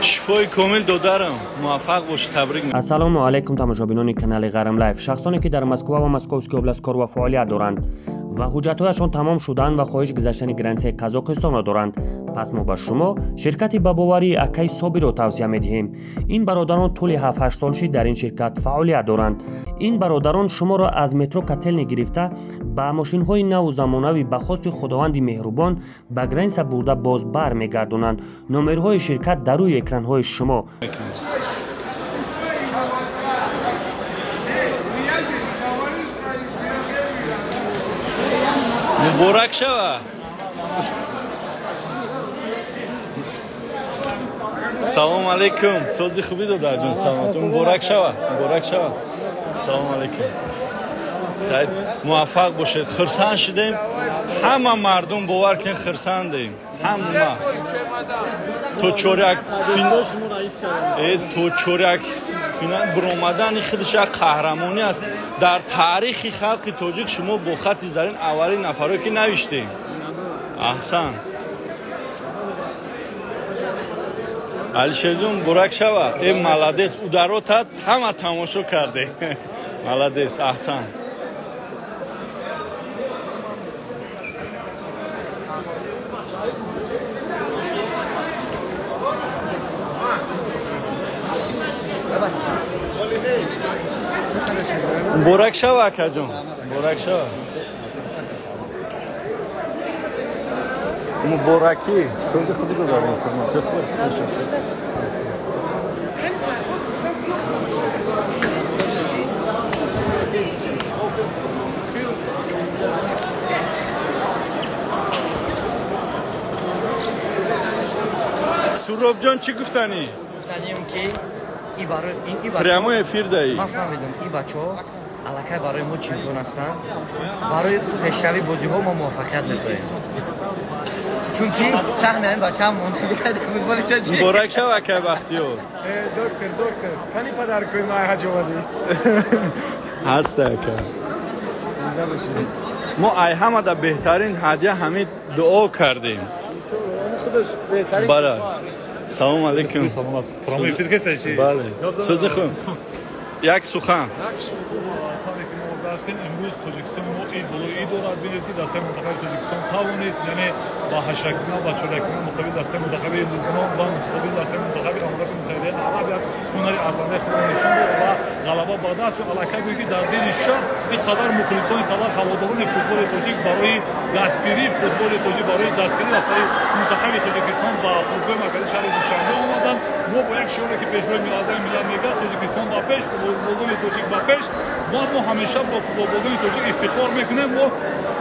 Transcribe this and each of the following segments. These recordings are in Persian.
شفای کامل دادارم. موفق باش. تبریک میگم. السلام علیکم تماشاگران کانال غرم لایف. شخصانی که در مسکو و مسکووسکی اوبلاست کار و فعالیت دارند و حجت‌هایشان تمام شدند و خواهش گذشتن گرانسه قزاقستان را دارند، پس ما به شما شرکت باباوری اکای صابی را توصیه می‌دهیم. این برادران طول 7-8 سالشی در این شرکت فعالیت دارند. این برادران شما را از مترو کتل گرفته با ماشین‌های نو و زمانوی به خواست خداوند مهربان به گرانس برده باز بر می‌گردانند. نمرهای شرکت در روی اکران‌های شما. مبارک شوه. سلام علیکم. سازی خوبی دادر جون. سلامت. مبارک شوه. مبارک شوه. سلام علیکم. خیر موفق باشید. خرسند شدیم. همه مردم باور کن خرسندیم. همه. تو چورک فینال برآمدن خودش یک قهرمانی است در تاریخ خلق تاجیک. شما با خط زرین اولین نفری که نوشتیم. احسن. علی شیدون برک شوه. این ملادس او دراتت همه تماشا کرده. ملادس. احسن. مبارک شوه اکا جون. مبارک شوه. مبارکی. سوز خوبی دو دارم. سوراب جان چی گفتنی؟ گفتنیم که این پریامو افیر دایی. من فهمیدم این بچه‌ها الکی برای ما چمپیون هستن. برای پیشروی بازی‌ها ما موفقیت می‌خوایم. چون که صحنه این بچه‌ها منتظر فوتبال تاجیک. مبارک شوه که بختیار. دکتر کنی پدر کوی ما حج اومدی. هسته که ما ای همه در بهترین هدیه همین دعا کردیم. خودش بهترین. بله. سلام علیکم. سلامت. پرومی فیلم کسی. بله. سوز خوب. یک سخن. دستین امروز تاجیکستان ما اید دارد بینید که دسته منتخب تاجیکستان توانید یعنی با هشتگنا و چورکنا مقابل دسته منتخب لبنان و مقابل دسته منتخب امارات متحده عرب هنری افغانی خود نشون داد و غلبه با دست و الکی بود که در دل شهر اینقدر مخلصان اینقدر هواداران فوتبال تاجیک برای دستگیری فوتبال تاجیک برای دستگیری دسته منتخب تاجیکستان با فوتبال مرکزی شهر دوشنبه اومدن. ما با یک شعاری که پیشروی میلادی میلاد میگه تاجیکستان با پیش فوتبال تاجیک با پیش ما همیشه با فوتبال تاجیک افتخار میکنیم و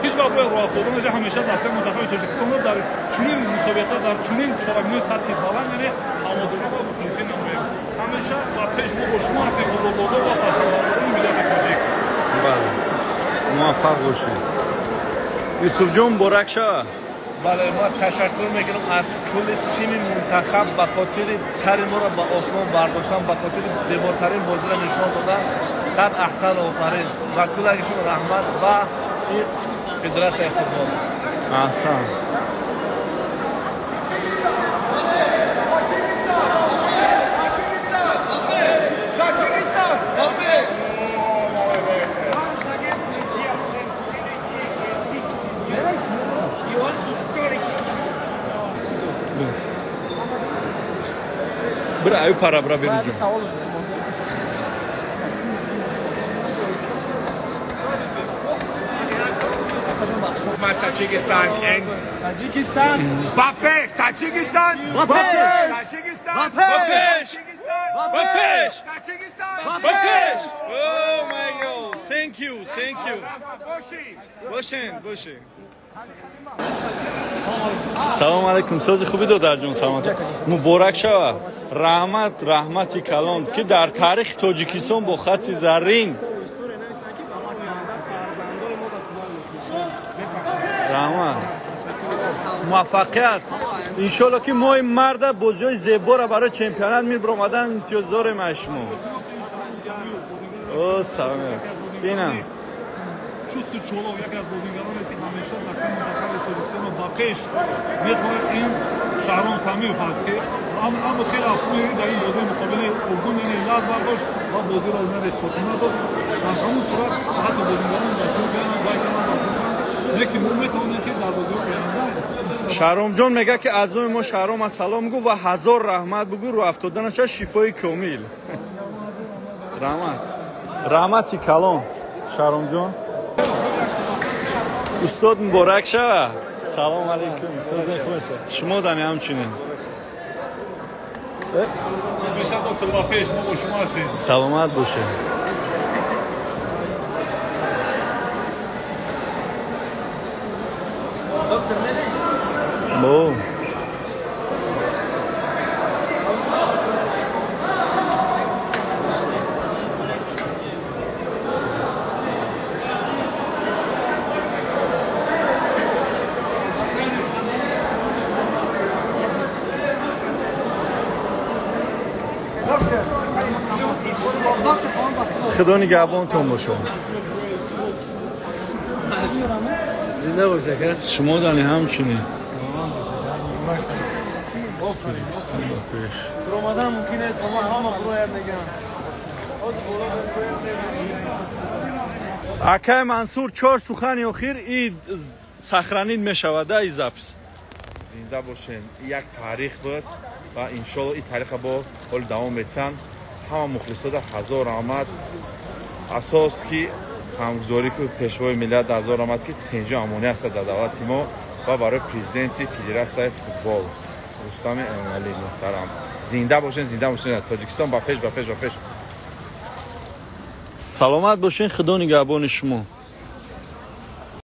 هیچ وقت باید راه افتادن همیشه دسته منتخب تاجیکستان رو در چنین مسابقه در چنین چهارمین سطح بلند یعنی هواداران و مخلصین میگیم همیشه با پیش ما با شما هستیم فوتبال و پاسداران میلاد تاجیک. بله. موفق باشید. یوسف جون مبارک شوه. بله ما تشکر میکنم از کل تیم منتخب به خاطر سر ما را به آسمان برداشتن به خاطر زیباترین بازی را نشان دادن. صد احسن آفرین و کلشون رحمت و فدراسیون فوتبال. احسن. برای ایو پارا برای بیرون. Tajikistan and Tajikistan. Bapesh. Tajikistan. Bapesh. Tajikistan. Bapesh. Bapesh. Tajikistan. Bapesh. Oh my God. Thank you. Thank you. باشین. سلام علیکم. سوز خوبی دادر جون. سلامت. مبارک شوه. رحمتی کلان که در تاریخ تاجیکستان با خط زرین رحمت موفقیت انشالله که ما این مرد بازی‌های زیبا را برای چمپیونات میبرم آمدن انتظار مشمو. او سلام بینم чувству Чолов, яке з бозінгарами, ти намішав на самому такому Турксину Бакиш. Ми شهرام سمیوف است که اما خیلی افسونی در این بازی مقابل اردن یعنی لعب برداشت و بازی را اونها خاتمه داد. در همون صورت حتی بازیکنان دستور کردن و کردن دستور کردن یکی ما میتونیم که در بازی آینده شهرام جان میگه که از نوع ما شهرام سلام گو و هزار رحمت بگو رو افتادنش شفای کامل. رحمتی کلام شهرام جان. استاد مبارک شوه. سلام علیکم. سوزن خوبه. شما دانی همچنین. میشه دکتر با پیش ما با شما هستیم. سلامت باشه. دکتر میدی؟ بو. خدا نگهبانتون باشه. زنده باشه که شما دانی همچنین. رمضان ممکن است ما هم برای میگم. اکای منصور 4 سخن اخیر این سخرانید میشود ای زپس. زنده باشین. یک تاریخ بود و ان شاء الله این تاریخ با حال دوام میتن. همه مخلصات هزار آمد اساس کی همگذاری که پیشوای ملت هزار آمد که تنجا امانی است در دولت ما و برای پرزیدنت فدراسیون فوتبال رستم امالی محترم. زنده باشین تاجیکستان با پیش. سلامت باشین. خدا نگهبان شما.